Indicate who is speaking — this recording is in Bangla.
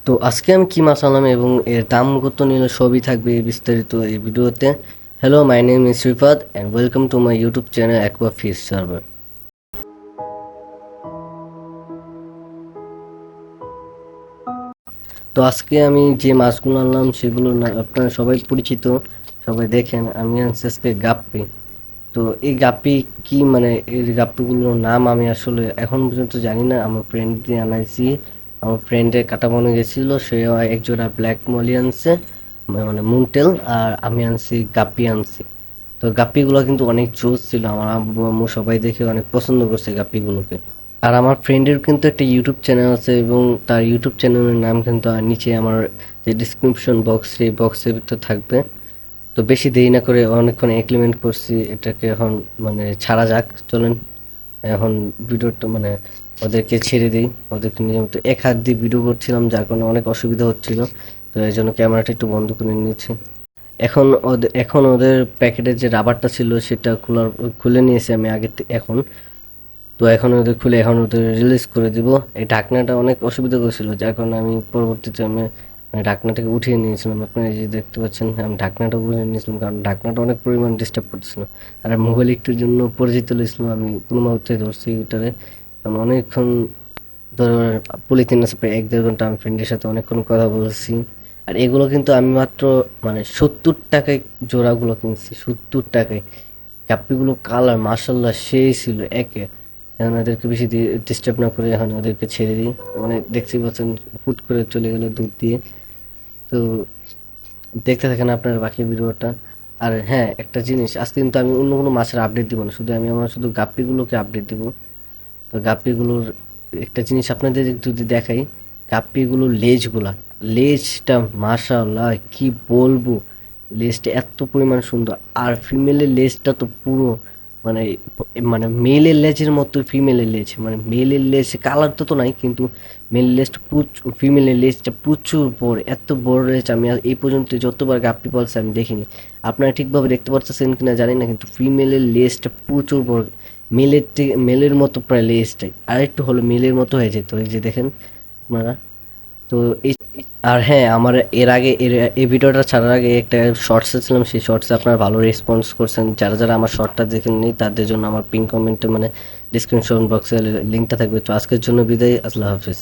Speaker 1: তো আজকে আমি কি মাছ আনলাম এবং এর দাম কত নিল সবই থাকবে বিস্তারিত এই ভিডিওতে। Hello, my name is Rifat and welcome to my YouTube channel aqua fish server. তো আজকে আমি যে মাছগুলো আনলাম সেগুলো না আপনারা সবাই পরিচিত, সবাই দেখেন। আমি আনছি আজকে গাপ্পি। তো এই গাপ্পি কি মানে এই গাপ্পিগুলোর নাম আমি আসলে এখন পর্যন্ত জানি না। আমার ফ্রেন্ড দিয়ে আনাইছি, আমার ফ্রেন্ডের কাটা মনে গেছিলো, সে এক জোড়া ব্ল্যাক মলি আনছে, মানে মুনটেল, আর আমি আনছি গাপ্পি আনছি। তো গাপ্পিগুলো কিন্তু অনেক জোস ছিল, আমার আব্বু আম্মু সবাই দেখে অনেক পছন্দ করছে গাপ্পিগুলোকে। আর আমার ফ্রেন্ডের কিন্তু একটা ইউটিউব চ্যানেল আছে এবং তার ইউটিউব চ্যানেলের নাম কিন্তু নিচে আমার যে ডিসক্রিপশন বক্স সেই বক্সের ভিতরে থাকবে। তো বেশি দেরি না করে অনেকক্ষণ এক্সপেরিমেন্ট করছি, এটাকে এখন মানে ছাড়া যাক, চলেন। এখন ভিডিওটা মানে ওদেরকে ছেড়ে দিই। ওদেরকে নিয়মিত এক হাত দিয়ে ভিডিও করছিলাম, যার কারণে অনেক অসুবিধা হচ্ছিল। তো এই জন্য ক্যামেরাটা একটু বন্ধ করে নিয়েছি। এখন ওদের প্যাকেটের যে রাবারটা ছিল সেটা খুলে নিয়েছি আমি এখন। তো এখন ওদের খুলে এখন ওদের রিলিজ করে দিব। এই ঢাকনাটা অনেক অসুবিধা করেছিল, যার কারণে আমি পরবর্তীতে মানে ঢাকনাটাকে উঠিয়ে নিয়েছিলাম। আপনারা এই যে দেখতে পাচ্ছেন, আমি ঢাকনাটা উঠিয়ে নিয়েছিলাম কারণ ঢাকনাটা অনেক পরিমাণ ডিস্টার্ব করতেছিল। আর মোবাইল একটুর জন্য পরিচিত হয়েছিলাম, আমি কোনো মুহূর্তে ধরছি ওটারে। কারণ অনেকক্ষণ ধরে পলিথিন আছে, প্রায় 1-1.5 ঘন্টা আমি ফ্রেন্ডের সাথে অনেকক্ষণ কথা বলছি। আর এগুলো কিন্তু আমি মাত্র মানে 70 টাকায় জোড়াগুলো কিনছি, 70 টাকায়। কাপ্পিগুলো কালার মার্শাল্লাহ সেই ছিল একে। এখন ওদেরকে বেশি ডিস্টার্ব না করে এখন ওদেরকে ছেড়ে দিই। মানে দেখছি বলছেন হুট করে চলে গেল দুধ দিয়ে। তো দেখতে থাকেন আপনার বাকি ভিডিওটা। আর হ্যাঁ, একটা জিনিস, আজকে কিন্তু আমি অন্য কোনো মাছের আপডেট দিব না, শুধু গাপ্পিগুলোকে আপডেট দিব। তো গাপ্পিগুলোর একটা জিনিস আপনাদের যদি দেখাই, গাপ্পিগুলোর লেজটা মাশাআল্লাহ কি বলবো, লেজটা এত পরিমাণ সুন্দর। আর ফিমেলের লেজটা তো পুরো মানে মানে মেলের লেজের মতো ফিমেলের লেজ, মানে মেলের লেজ কালার তো নাই, কিন্তু মেলের লেজটা প্রচুর, ফিমেলের লেজটা প্রচুর বড়। এত বড় লেজ আমি এই পর্যন্ত যতবার গাপ্পি পালছি আমি দেখিনি। আপনারা ঠিকভাবে দেখতে পাচ্ছেন কিনা জানি না, কিন্তু ফিমেলের লেজটা প্রচুর বড়। মেলের মতো প্রায় লেজটাই, আর একটু হলো মেলের মতো হয়ে যেত, এই যে দেখেন আপনারা। তো এই আর হ্যাঁ, আমার এর আগে এই ভিডিওটা ছাড়ার আগে একটা শর্টসে ছিলাম, সেই শর্টসে আপনারা ভালো রেসপন্স করছেন। যারা যারা আমার শর্টটা দেখেননি তাদের জন্য আমার পিন কমেন্টে মানে ডিসক্রিপশন বক্সে লিঙ্কটা থাকবে। তো আজকের জন্য বিদায়, আল্লাহ হাফিজ।